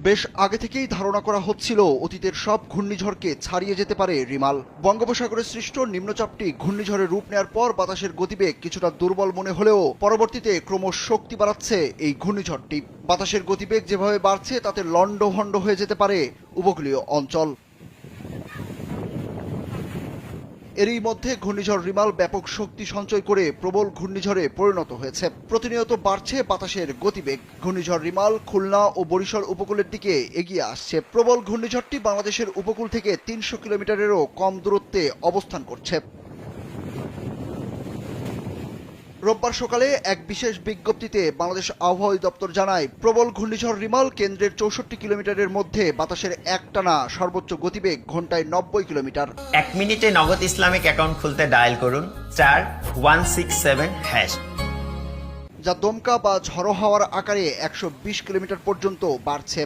বেশ আগে থেকেই ধারণা করা হচ্ছিল অতীতের সব ঘূর্ণিঝড়কে ছাড়িয়ে যেতে পারে রিমাল। বঙ্গোপসাগরে সৃষ্ট নিম্নচাপটি ঘূর্ণিঝড়ের রূপ নেওয়ার পর বাতাসের গতিবেগ কিছুটা দুর্বল মনে হলেও পরবর্তীতে ক্রমশ শক্তি বাড়াচ্ছে এই ঘূর্ণিঝড়টি। বাতাসের গতিবেগ যেভাবে বাড়ছে তাতে লন্ডভন্ড হয়ে যেতে পারে উপকূলীয় অঞ্চল। এরই মধ্যে ঘূর্ণিঝড় রিমাল ব্যাপক শক্তি সঞ্চয় করে প্রবল ঘূর্ণিঝড়ে পরিণত হয়েছে। প্রতিনিয়ত বাড়ছে বাতাসের গতিবেগ। ঘূর্ণিঝড় রিমাল খুলনা ও বরিশাল উপকূলের দিকে এগিয়ে আসছে। প্রবল ঘূর্ণিঝড়টি বাংলাদেশের উপকূল থেকে ৩০০ কিলোমিটারেরও কম দূরত্বে অবস্থান করছে। রোববার সকালে এক বিশেষ বিজ্ঞপ্তিতে বাংলাদেশ আবহাওয়া দপ্তর জানায়, প্রবল ঘূর্ণিঝড় রিমাল কেন্দ্রের 64 কিলোমিটারের মধ্যে বাতাসের একটানা সর্বোচ্চ গতিবেগ ঘন্টায় 90 কিলোমিটার। 1 মিনিটে নগদ ইসলামিক অ্যাকাউন্ট খুলতে ডায়াল করুন *167#। যা দমকা বা ঝড়ো হাওয়ার আকারে 120 কিলোমিটার পর্যন্ত বাড়ছে।